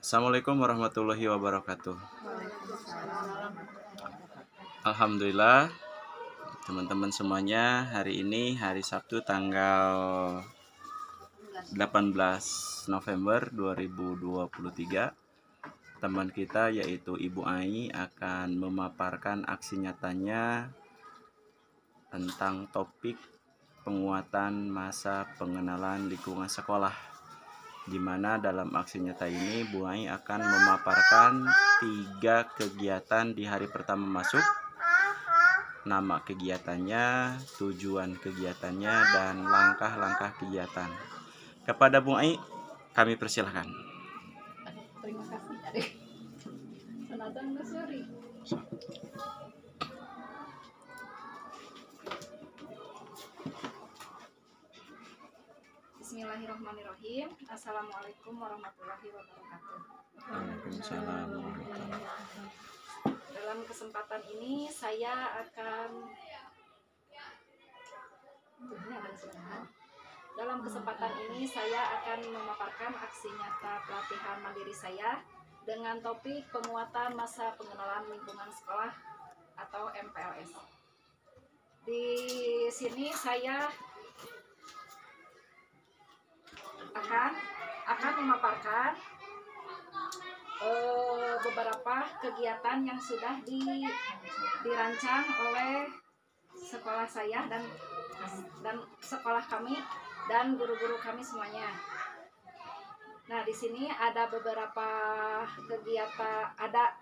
Assalamualaikum warahmatullahi wabarakatuh. Waalaikumsalam. Alhamdulillah, teman-teman semuanya, hari ini hari Sabtu tanggal 18 November 2023. Teman kita yaitu Ibu Ai akan memaparkan aksi nyatanya tentang topik penguatan masa pengenalan lingkungan sekolah, di mana dalam aksi nyata ini Bu Ai akan memaparkan 3 kegiatan di hari pertama masuk, nama kegiatannya, tujuan kegiatannya, dan langkah-langkah kegiatan. Kepada Bu Ai, kami persilahkan. Terima kasih adik. Senatan Mesuri. Bismillahirrahmanirrahim. Assalamualaikum warahmatullahi wabarakatuh. Waalaikumsalam. Dalam kesempatan ini saya akan memaparkan aksi nyata pelatihan mandiri saya dengan topik penguatan masa pengenalan lingkungan sekolah atau MPLS. Di sini saya akan memaparkan beberapa kegiatan yang sudah dirancang oleh sekolah saya dan sekolah kami dan guru-guru kami semuanya. Nah, di sini ada beberapa kegiatan, ada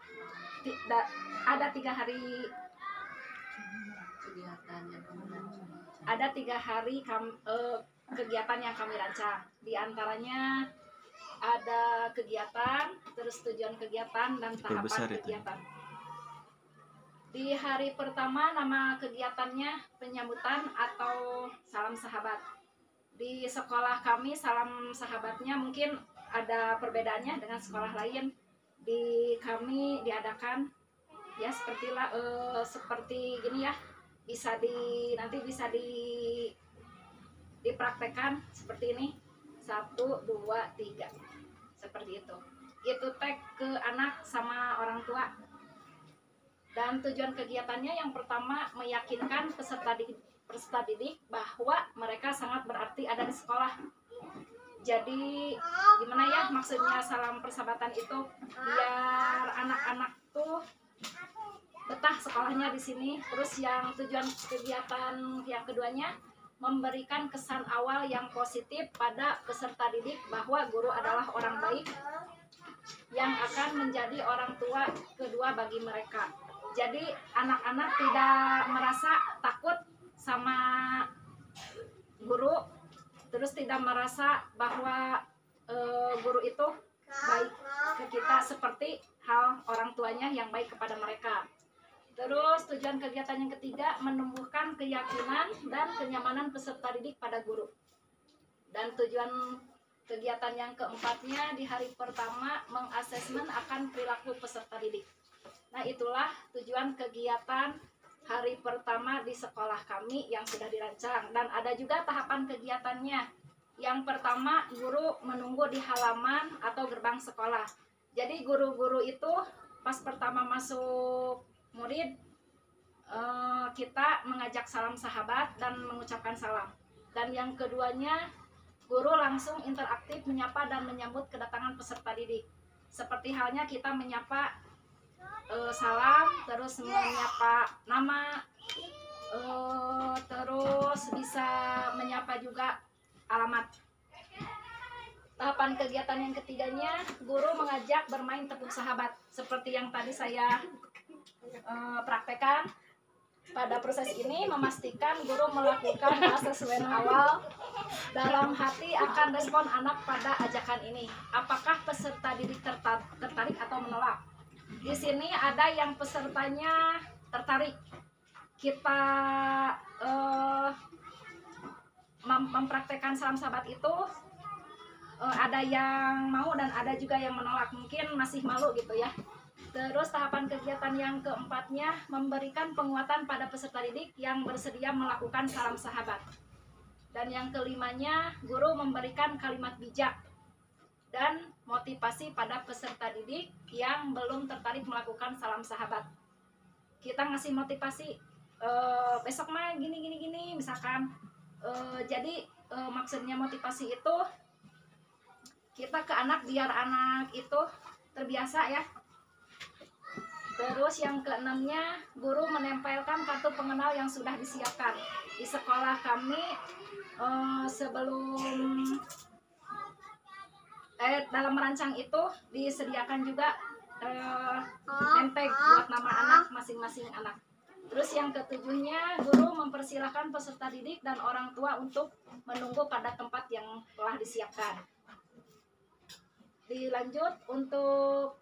3 hari kegiatan yang kami rancang. Di antaranya ada kegiatan, terus tujuan kegiatan, dan tahapan kegiatan. Di hari pertama nama kegiatannya penyambutan atau salam sahabat. Di sekolah kami salam sahabatnya mungkin ada perbedaannya dengan sekolah lain. Di kami diadakan ya seperti gini ya. Nanti bisa dipraktekkan seperti ini. 1, 2, 3 seperti itu. Itu tag ke anak sama orang tua. Dan tujuan kegiatannya yang pertama meyakinkan peserta didik bahwa mereka sangat berarti ada di sekolah. Jadi gimana ya maksudnya salam persahabatan itu, biar anak-anak tuh betah sekolahnya di sini. Terus yang tujuan kegiatan yang keduanya memberikan kesan awal yang positif pada peserta didik bahwa guru adalah orang baik yang akan menjadi orang tua kedua bagi mereka. Jadi anak-anak tidak merasa takut sama guru, terus tidak merasa bahwa guru itu baik ke kita seperti hal orang tuanya yang baik kepada mereka. Terus tujuan kegiatan yang ketiga menumbuhkan keyakinan dan kenyamanan peserta didik pada guru. Dan tujuan kegiatan yang keempatnya di hari pertama mengasesmen akan perilaku peserta didik. Nah, itulah tujuan kegiatan hari pertama di sekolah kami yang sudah dirancang. Dan ada juga tahapan kegiatannya. Yang pertama, guru menunggu di halaman atau gerbang sekolah. Jadi guru-guru itu pas pertama masuk murid, kita mengajak salam sahabat dan mengucapkan salam. Dan yang keduanya, guru langsung interaktif menyapa dan menyambut kedatangan peserta didik. Seperti halnya kita menyapa salam, terus menyapa nama, terus bisa menyapa juga alamat. Tahapan kegiatan yang ketiganya, guru mengajak bermain tepuk sahabat. Seperti yang tadi saya praktekkan. Pada proses ini memastikan guru melakukan asesmen awal. Dalam hati akan respon anak pada ajakan ini. Apakah peserta didik tertarik atau menolak? Di sini ada yang pesertanya tertarik. Kita mempraktekkan salam sahabat itu, ada yang mau dan ada juga yang menolak, mungkin masih malu gitu ya. Terus tahapan kegiatan yang keempatnya memberikan penguatan pada peserta didik yang bersedia melakukan salam sahabat. Dan yang kelimanya, guru memberikan kalimat bijak dan motivasi pada peserta didik yang belum tertarik melakukan salam sahabat. Kita ngasih motivasi, besok mah gini misalkan. Jadi maksudnya motivasi itu kita ke anak biar anak itu terbiasa ya. Terus yang keenamnya, guru menempelkan kartu pengenal yang sudah disiapkan. Di sekolah kami sebelum dalam merancang itu disediakan juga nempel buat nama anak masing-masing anak. Terus yang ketujuhnya, guru mempersilahkan peserta didik dan orang tua untuk menunggu pada tempat yang telah disiapkan. Dilanjut untuk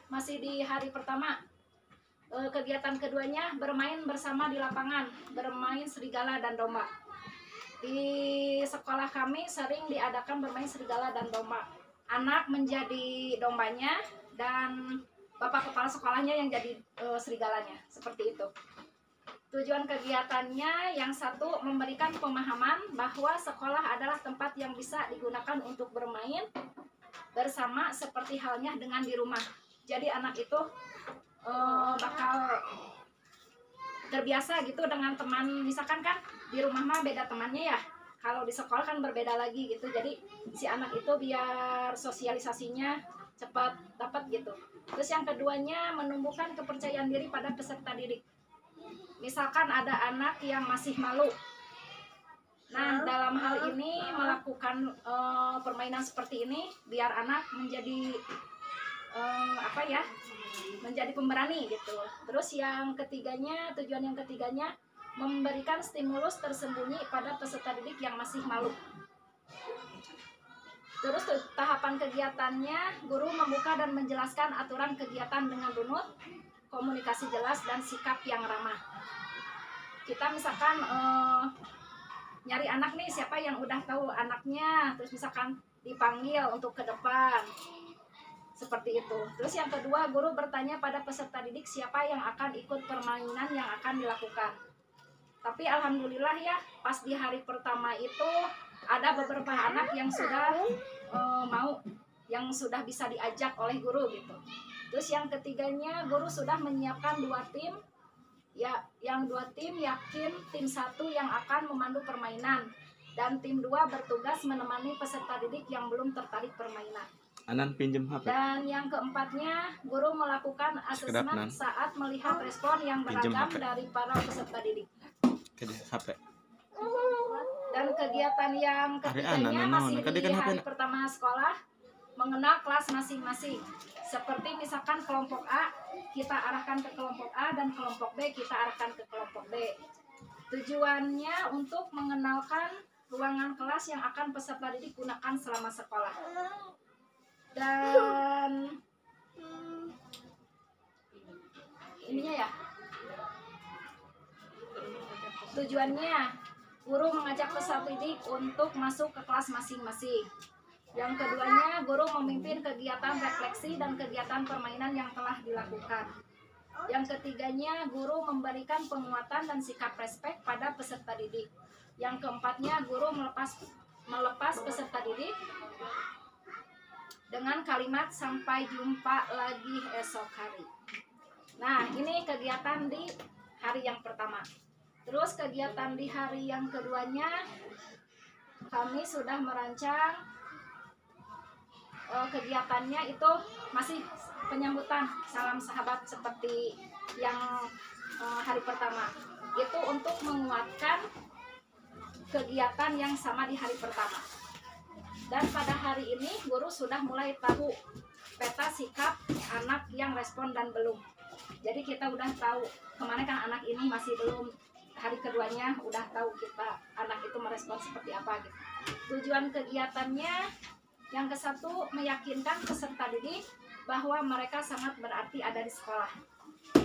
masih di hari pertama. Kegiatan keduanya bermain bersama di lapangan, bermain serigala dan domba. Di sekolah kami sering diadakan bermain serigala dan domba. Anak menjadi dombanya dan bapak kepala sekolahnya yang jadi serigalanya, seperti itu. Tujuan kegiatannya yang satu, memberikan pemahaman bahwa sekolah adalah tempat yang bisa digunakan untuk bermain bersama seperti halnya dengan di rumah. Jadi anak itu bakal terbiasa gitu dengan teman, misalkan kan di rumah mah beda temannya ya, kalau di sekolah kan berbeda lagi gitu. Jadi si anak itu biar sosialisasinya cepat dapat gitu. Terus yang keduanya, menumbuhkan kepercayaan diri pada peserta didik. Misalkan ada anak yang masih malu. Nah, dalam hal ini melakukan permainan seperti ini biar anak menjadi menjadi pemberani gitu. Terus yang ketiganya, tujuan yang ketiganya, memberikan stimulus tersembunyi pada peserta didik yang masih malu. Terus tahapan kegiatannya, guru membuka dan menjelaskan aturan kegiatan dengan runut, komunikasi jelas, dan sikap yang ramah. Kita misalkan nyari anak nih, siapa yang udah tahu anaknya, terus misalkan dipanggil untuk ke depan, seperti itu. Terus yang kedua, guru bertanya pada peserta didik siapa yang akan ikut permainan yang akan dilakukan. Tapi alhamdulillah ya, pas di hari pertama itu ada beberapa anak yang sudah mau, yang sudah bisa diajak oleh guru gitu. Terus yang ketiganya, guru sudah menyiapkan 2 tim. Ya, yang 2 tim yakin tim 1 yang akan memandu permainan dan tim 2 bertugas menemani peserta didik yang belum tertarik permainan. Anan pinjem HP. Dan yang keempatnya, guru melakukan asesmen saat melihat respon yang beragam dari para peserta didik. HP. Dan kegiatan yang ketiganya masih di hari pertama sekolah, mengenal kelas masing-masing. Seperti misalkan kelompok A, kita arahkan ke kelompok A, dan kelompok B kita arahkan ke kelompok B. Tujuannya untuk mengenalkan ruangan kelas yang akan peserta didik gunakan selama sekolah. Dan ininya ya, tujuannya guru mengajak peserta didik untuk masuk ke kelas masing-masing. Yang keduanya, guru memimpin kegiatan refleksi dan kegiatan permainan yang telah dilakukan. Yang ketiganya, guru memberikan penguatan dan sikap respek pada peserta didik. Yang keempatnya, guru melepas peserta didik dengan kalimat sampai jumpa lagi esok hari. Nah, ini kegiatan di hari yang pertama. Terus kegiatan di hari yang keduanya, kami sudah merancang kegiatannya itu masih penyambutan salam sahabat seperti yang hari pertama. Itu untuk menguatkan kegiatan yang sama di hari pertama. Dan pada hari ini guru sudah mulai tahu peta sikap anak yang respon dan belum. Jadi kita udah tahu, kemarin kan anak ini masih belum, hari keduanya udah tahu kita anak itu merespon seperti apa gitu. Tujuan kegiatannya yang ke-1, meyakinkan peserta didik bahwa mereka sangat berarti ada di sekolah.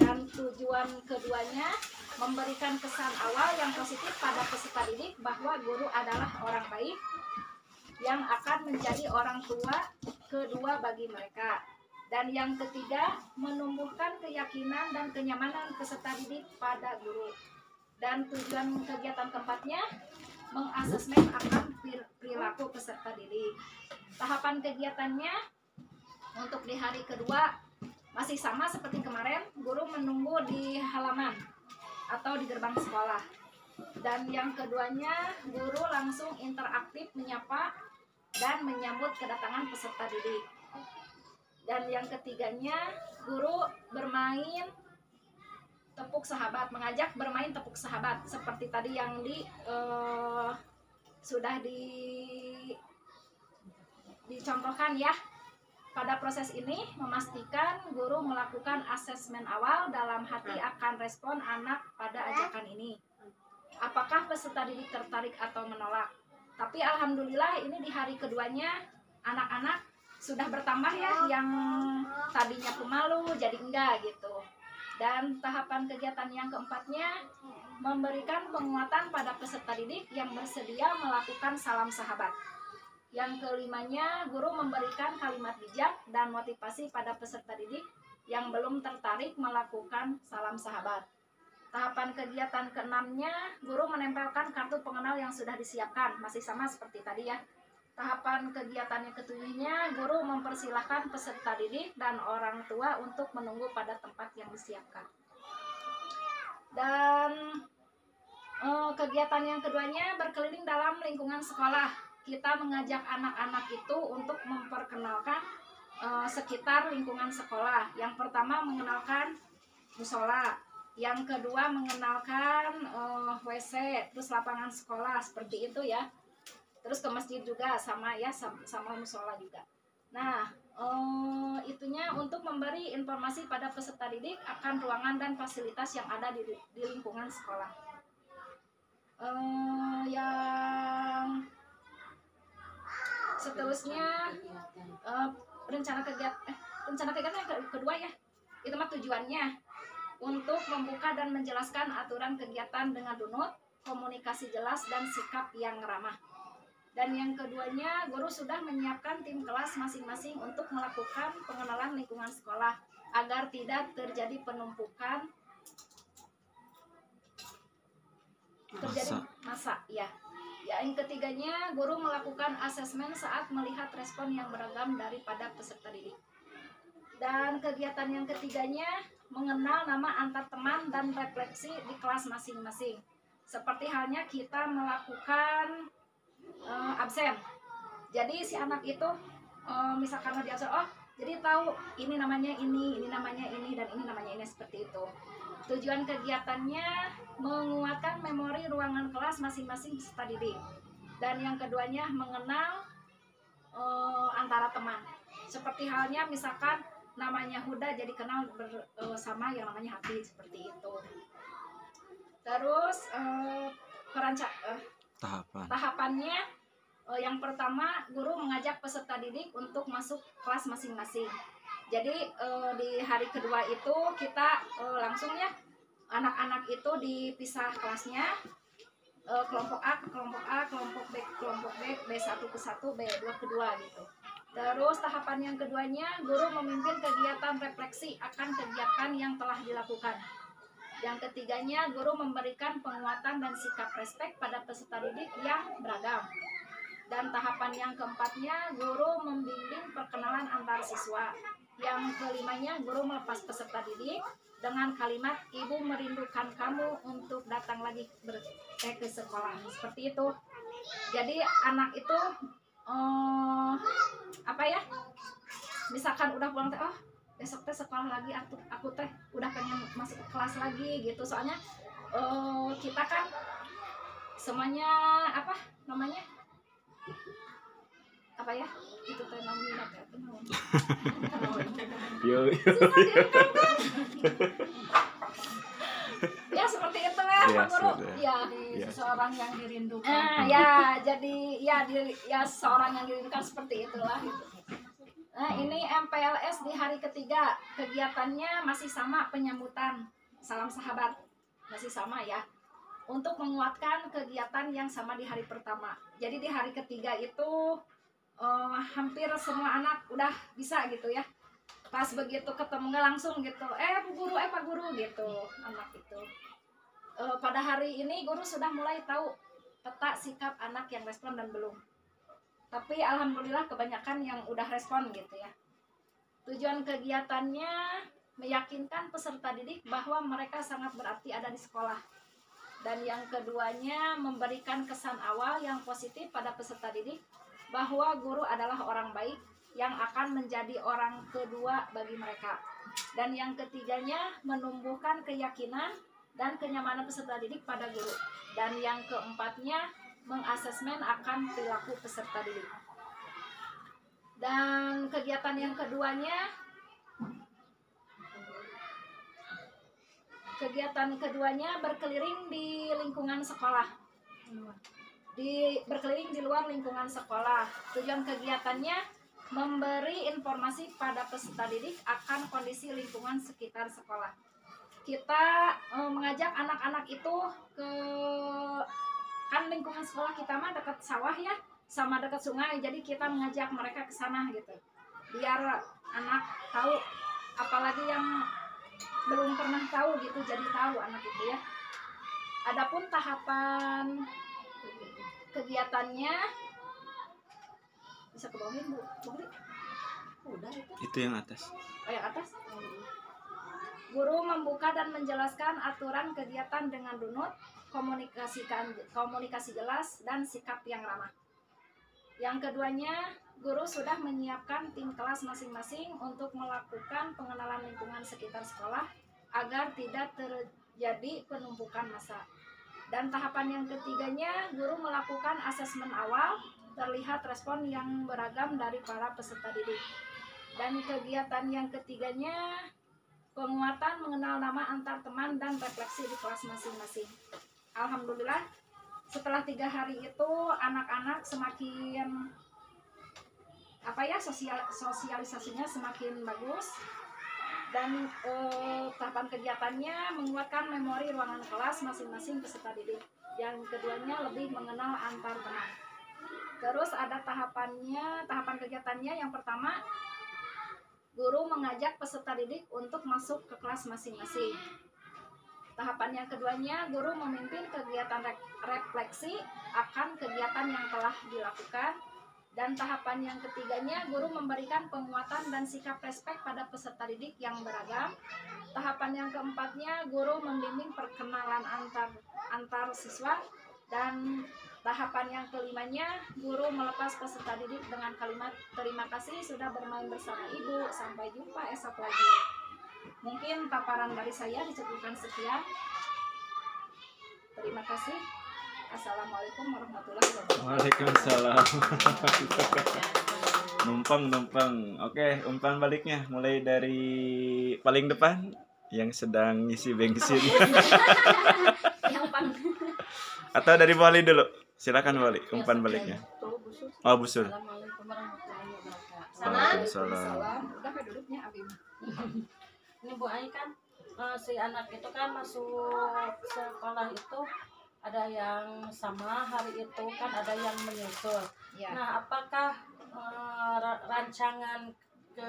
Dan tujuan keduanya, memberikan kesan awal yang positif pada peserta didik bahwa guru adalah orang baik yang akan menjadi orang tua kedua bagi mereka. Dan yang ketiga, menumbuhkan keyakinan dan kenyamanan peserta didik pada guru. Dan tujuan kegiatan keempatnya, mengasesmen akan perilaku peserta didik. Tahapan kegiatannya untuk di hari kedua masih sama seperti kemarin, guru menunggu di halaman atau di gerbang sekolah. Dan yang keduanya, guru langsung interaktif menyapa dan menyambut kedatangan peserta didik. Dan yang ketiganya, guru bermain tepuk sahabat, mengajak bermain tepuk sahabat seperti tadi yang sudah dicontohkan ya. Pada proses ini memastikan guru melakukan asesmen awal dalam hati akan respon anak pada ajakan ini. Apakah peserta didik tertarik atau menolak? Tapi alhamdulillah ini di hari keduanya anak-anak sudah bertambah ya, yang tadinya pemalu jadi enggak gitu. Dan tahapan kegiatan yang keempatnya memberikan penguatan pada peserta didik yang bersedia melakukan salam sahabat. Yang kelimanya, guru memberikan kalimat bijak dan motivasi pada peserta didik yang belum tertarik melakukan salam sahabat. Tahapan kegiatan keenamnya, guru menempelkan kartu pengenal yang sudah disiapkan, masih sama seperti tadi ya. Tahapan kegiatan yang ketujuhnya, guru mempersilahkan peserta didik dan orang tua untuk menunggu pada tempat yang disiapkan. Dan kegiatan yang keduanya berkeliling dalam lingkungan sekolah. Kita mengajak anak-anak itu untuk memperkenalkan sekitar lingkungan sekolah. Yang pertama mengenalkan musola, yang kedua mengenalkan WC, terus lapangan sekolah seperti itu ya. Terus ke masjid juga sama ya, sama musola juga. Nah, itunya untuk memberi informasi pada peserta didik akan ruangan dan fasilitas yang ada di lingkungan sekolah. Yang seterusnya rencana kegiatan yang kedua ya, itu mah tujuannya untuk membuka dan menjelaskan aturan kegiatan dengan runut, komunikasi jelas dan sikap yang ramah. Dan yang keduanya, guru sudah menyiapkan tim kelas masing-masing untuk melakukan pengenalan lingkungan sekolah agar tidak terjadi penumpukan masa ya. Yang ketiganya, guru melakukan asesmen saat melihat respon yang beragam daripada peserta didik. Dan kegiatan yang ketiganya, mengenal nama antar teman dan refleksi di kelas masing-masing. Seperti halnya kita melakukan absen. Jadi si anak itu misalkan di absen, oh jadi tahu ini namanya ini namanya ini, dan ini namanya ini, seperti itu. Tujuan kegiatannya menguatkan memori ruangan kelas masing-masing peserta didik. Dan yang keduanya mengenal antara teman. Seperti halnya misalkan namanya Huda jadi kenal bersama yang namanya Hati, seperti itu. Terus tahapannya, yang pertama guru mengajak peserta didik untuk masuk kelas masing-masing. Jadi di hari kedua itu kita langsung ya, anak-anak itu dipisah kelasnya, kelompok A ke kelompok A, kelompok B ke kelompok B, B1 ke 1, B2 ke 2 gitu. Terus tahapan yang keduanya, guru memimpin kegiatan refleksi akan kegiatan yang telah dilakukan. Yang ketiganya, guru memberikan penguatan dan sikap respek pada peserta didik yang beragam. Dan tahapan yang keempatnya, guru membimbing perkenalan antar siswa. Yang kelimanya, guru melepas peserta didik dengan kalimat ibu merindukan kamu untuk datang lagi ke sekolah, seperti itu. Jadi anak itu misalkan udah pulang teh, oh besok teh sekolah lagi, aku teh udah pengen masuk kelas lagi gitu. Soalnya kita kan semuanya itu teh namanya ya seperti itu ya Pak Guru ya, seorang yang dirindukan ya seorang yang dirindukan, seperti itulah gitu. Nah, ini MPLS di hari ketiga, kegiatannya masih sama, penyambutan salam sahabat masih sama ya, untuk menguatkan kegiatan yang sama di hari pertama. Jadi di hari ketiga itu hampir semua anak udah bisa gitu ya. Pas begitu ketemu nggak langsung gitu, Bu Guru, Pak Guru gitu anak itu. Pada hari ini guru sudah mulai tahu peta sikap anak yang respon dan belum. Tapi alhamdulillah kebanyakan yang udah respon gitu ya. Tujuan kegiatannya meyakinkan peserta didik bahwa mereka sangat berarti ada di sekolah. Dan yang keduanya memberikan kesan awal yang positif pada peserta didik bahwa guru adalah orang baik yang akan menjadi orang kedua bagi mereka. Dan yang ketiganya menumbuhkan keyakinan dan kenyamanan peserta didik pada guru. Dan yang keempatnya mengasesmen akan perilaku peserta didik. Dan kegiatan yang keduanya berkeliling di lingkungan sekolah. Berkeliling di luar lingkungan sekolah. Tujuan kegiatannya memberi informasi pada peserta didik akan kondisi lingkungan sekitar sekolah. Kita mengajak anak-anak itu ke, kan lingkungan sekolah kita mah dekat sawah ya, sama dekat sungai, jadi kita mengajak mereka ke sana gitu. Biar anak tahu, apalagi yang belum pernah tahu gitu, jadi tahu anak itu ya. Adapun tahapan kegiatannya bisa ke bawah Bu. Udah Itu yang atas. Oh, yang atas. Guru membuka dan menjelaskan aturan kegiatan dengan runut, komunikasi jelas dan sikap yang ramah. Yang keduanya, guru sudah menyiapkan tim kelas masing-masing untuk melakukan pengenalan lingkungan sekitar sekolah agar tidak terjadi penumpukan massa. Dan tahapan yang ketiganya, guru melakukan asesmen awal, terlihat respon yang beragam dari para peserta didik. Dan kegiatan yang ketiganya, penguatan mengenal nama antar teman dan refleksi di kelas masing-masing. Alhamdulillah, setelah 3 hari itu anak-anak semakin sosialisasinya semakin bagus. Dan tahapan kegiatannya menguatkan memori ruangan kelas masing-masing peserta didik. Yang keduanya lebih mengenal antar teman. Terus ada tahapan kegiatannya. Yang pertama, guru mengajak peserta didik untuk masuk ke kelas masing-masing. Tahapan yang keduanya, guru memimpin kegiatan refleksi akan kegiatan yang telah dilakukan. Dan tahapan yang ketiganya, guru memberikan penguatan dan sikap respek pada peserta didik yang beragam. Tahapan yang keempatnya, guru membimbing perkenalan antar siswa. Dan tahapan yang kelimanya, guru melepas peserta didik dengan kalimat terima kasih sudah bermain bersama ibu, sampai jumpa esok lagi. Mungkin paparan dari saya dicukupkan sekian. Terima kasih. Assalamualaikum warahmatullahi wabarakatuh. Waalaikumsalam. Numpang. Oke, umpan baliknya mulai dari paling depan yang sedang ngisi bensin. Atau dari Wali dulu. Silakan Wali, umpan baliknya. Oh, Busul. Assalamualaikum warahmatullahi wabarakatuh. Waalaikumsalam. Udah duduknya Abim. Ini Bu Ai kan si anak itu kan masuk sekolah itu ada yang sama hari itu kan ada yang menyusul. Ya. Nah, apakah rancangan 3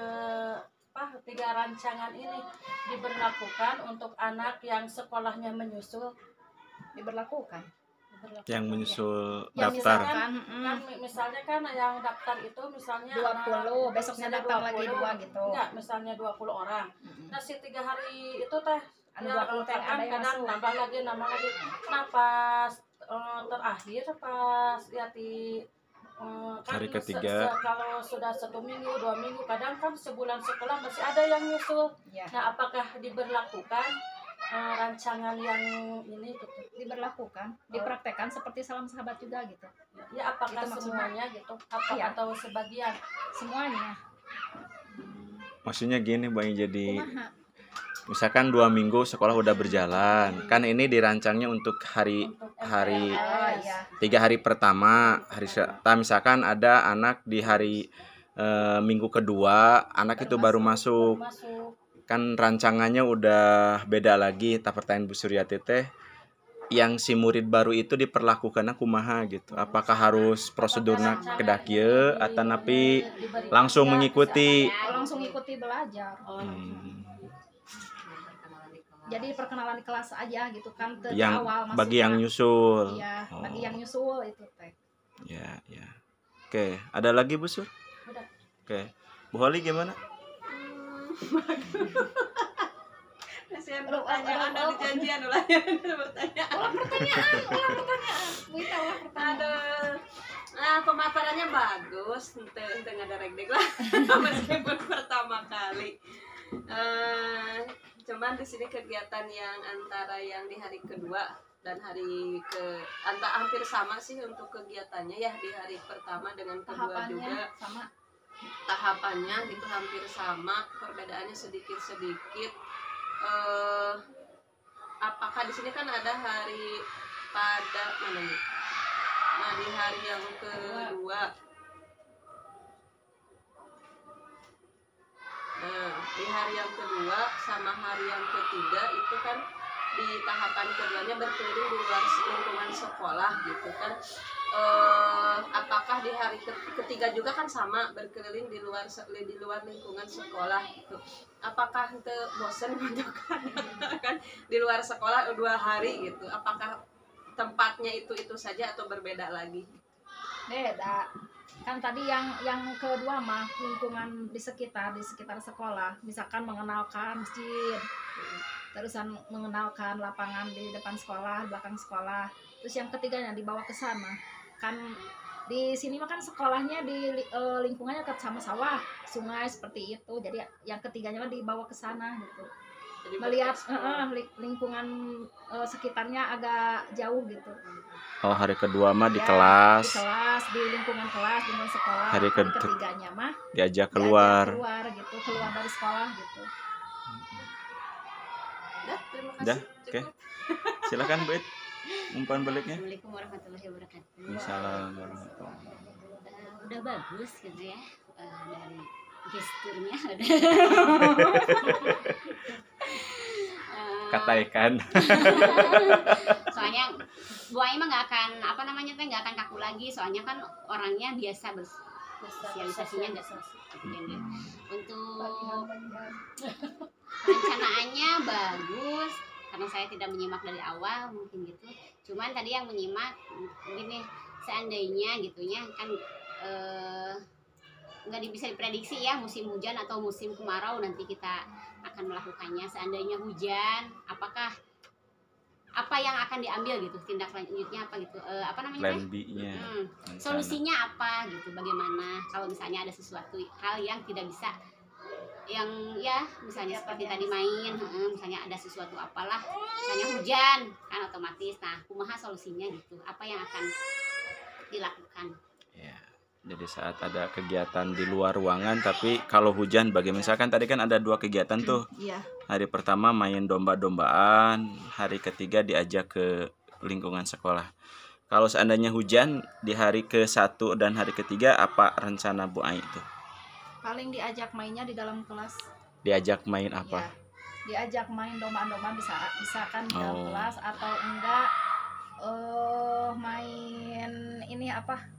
rancangan ini diberlakukan untuk anak yang sekolahnya menyusul? Diberlakukan. Yang menyusul Ya, daftar. Misalnya kan yang daftar itu misalnya 20, besoknya datang lagi 2 gitu. Enggak, misalnya 20 orang. Nah, si 3 hari itu teh Anu ya, 20 teh ada yang kadang masuk. nambah lagi. Nah, pas terakhir pas ya kan Hari ketiga. kalau sudah 1 minggu 2 minggu kadang kan sebulan sekolah masih ada yang nyusul. Ya. Nah, apakah diberlakukan rancangan yang ini gitu? Diberlakukan, dipraktekkan seperti salam sahabat juga gitu. Ya, apakah Itu maksudnya? semuanya gitu? Apa Iya. atau sebagian? Semuanya. Maksudnya gini, Bang, jadi Kumaha? misalkan 2 minggu sekolah udah berjalan, kan ini dirancangnya untuk hari Oh iya. 3 hari pertama, misalkan ada anak di hari minggu kedua, anak itu baru masuk, kan rancangannya udah beda lagi. Pertanyaan Bu Suryati teh, yang si murid baru itu diperlakukan kumaha gitu, apakah harus prosedurnya kedah kieu atau napi langsung mengikuti? Langsung ikuti belajar. Jadi perkenalan di kelas aja gitu kan ke Yang awal bagi yang nyusul. Iya, Oh. bagi yang nyusul itu teh. Ya, ya. Oke, ada lagi Bu Sur? Udah. Oke. Bu Holi gimana? Kasihan pertanyaan dari janjian ulangnya pertanyaan. Ulang pertanyaan. Bu Ita ulang pertanyaan. Aduh. Nah, pemaparannya bagus, ente ada regdek lah meskipun pertama kali. Cuman di sini kegiatan yang antara yang di hari kedua dan hari hampir sama sih untuk kegiatannya ya, di hari pertama dengan kedua juga sama. Tahapannya gitu hampir sama, perbedaannya sedikit-sedikit. Apakah di sini kan ada hari pada mana nih? Nah, di hari yang kedua, nah di hari yang kedua sama hari yang ketiga itu kan di tahapan keduanya berkeliling di luar lingkungan sekolah gitu kan. Apakah di hari ketiga juga kan sama berkeliling di luar lingkungan sekolah gitu. Apakah itu bosan untuk kan di luar sekolah 2 hari gitu? Apakah tempatnya itu saja atau berbeda lagi? Beda. Kan tadi yang kedua mah lingkungan di sekitar sekolah, misalkan mengenalkan masjid, terusan mengenalkan lapangan di depan sekolah, belakang sekolah. Terus yang ketiganya dibawa ke sana. Kan di sini mah kan sekolahnya di lingkungannya dekat sama sawah, sungai seperti itu. Jadi yang ketiganya mah dibawa ke sana gitu. Jadi Melihat lingkungan sekitarnya agak jauh gitu. Oh, hari kedua mah di Ya, kelas. di kelas, di lingkungan sekolah. Hari ketiganya mah diajak keluar. gitu, keluar dari sekolah gitu. Terima kasih. Dah, oke. Silakan Bu It, umpan baliknya. Assalamualaikum warahmatullahi wabarakatuh. Assalamualaikum warahmatullahi wabarakatuh. Udah bagus gitu ya, dari gesturnya Kataikan. soalnya Bu Ai mah nggak akan nggak akan kaku lagi, soalnya kan orangnya biasa sosialisasinya nggak jadi untuk perencanaannya bagus karena saya tidak menyimak dari awal mungkin gitu. Cuman tadi yang menyimak gini, seandainya gitunya kan nggak bisa diprediksi ya musim hujan atau musim kemarau nanti kita akan melakukannya. Seandainya hujan, apakah apa yang akan diambil gitu, tindak lanjutnya apa gitu, Plan B-nya. Solusinya apa gitu, bagaimana kalau misalnya ada sesuatu hal yang tidak bisa, yang ya misalnya seperti tadi main, misalnya ada sesuatu apalah, misalnya hujan kan otomatis, nah kumaha solusinya gitu, apa yang akan dilakukan Ya. Jadi saat ada kegiatan di luar ruangan, tapi kalau hujan bagaimana? Misalkan tadi kan ada 2 kegiatan tuh. Iya. Hari pertama main domba-dombaan, hari ketiga diajak ke lingkungan sekolah. Kalau seandainya hujan di hari ke-1 dan hari ketiga, apa rencana Bu Ai itu? Paling diajak mainnya di dalam kelas. Diajak main apa? Ya, diajak main domba-domba bisa kan di dalam Oh. kelas, atau enggak main ini apa?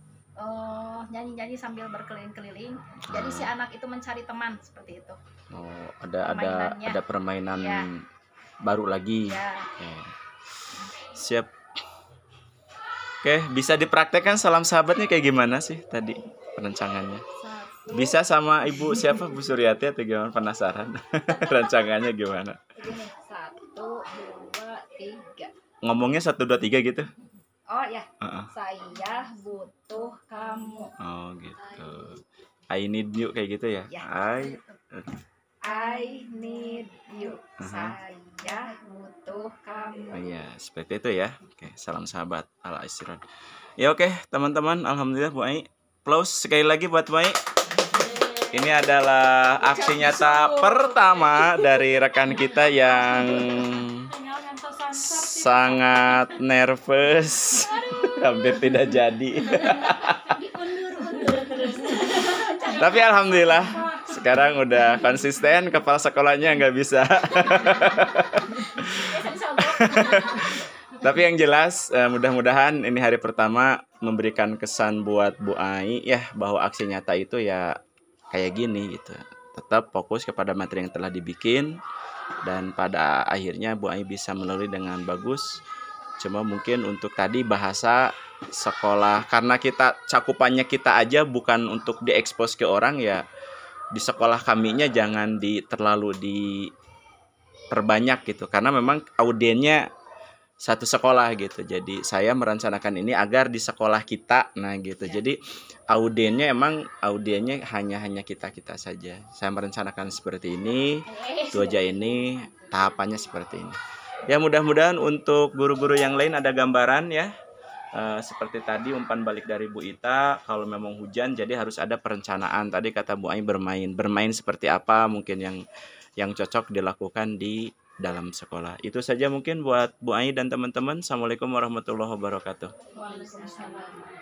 Nyanyi-nyanyi sambil berkeliling-keliling. Jadi si anak itu mencari teman seperti itu. Oh, Permainannya. ada permainan Ya. baru lagi. Ya. Oke. Siap. Oke, bisa dipraktekkan salam sahabatnya kayak gimana sih tadi perencangannya? Bisa sama Ibu siapa, Bu Suryati atau gimana? Penasaran. Rancangannya gimana? Begini, 1, 2, 3. Ngomongnya 1, 2, 3 gitu? Oh ya, Heeh. saya butuh kamu. Oh gitu. I need you kayak gitu ya? Ya. I need you. Saya butuh kamu. Oh iya, seperti itu ya. Oke, salam sahabat ala istirahat. Ya oke, teman-teman, alhamdulillah Bu Ai. Applause sekali lagi buat Bu Ai. Ini adalah aksi nyata pertama dari rekan kita yang sangat nervous, hampir tidak jadi. Tapi alhamdulillah sekarang udah konsisten, kepala sekolahnya nggak bisa. Tapi yang jelas mudah-mudahan ini hari pertama memberikan kesan buat Bu Ai ya, bahwa aksi nyata itu ya kayak gini gitu. tetap fokus kepada materi yang telah dibikin, dan pada akhirnya Bu Ai bisa melalui dengan bagus. Cuma mungkin untuk tadi bahasa sekolah, karena kita cakupannya kita aja, bukan untuk diekspos ke orang ya, di sekolah kaminya jangan terlalu diperbanyak gitu, karena memang audiennya satu sekolah gitu. Jadi saya merencanakan ini agar di sekolah kita, nah gitu. Jadi audiennya hanya kita saja. Saya merencanakan seperti ini, itu aja, ini tahapannya seperti ini. Ya mudah-mudahan untuk guru-guru yang lain ada gambaran ya. Seperti tadi umpan balik dari Bu Ita, kalau memang hujan jadi harus ada perencanaan. Tadi kata Bu Ai bermain seperti apa mungkin yang cocok dilakukan di dalam sekolah. Itu saja mungkin buat Bu Ai dan teman-teman. Assalamualaikum warahmatullahi wabarakatuh. Waalaikumsalam.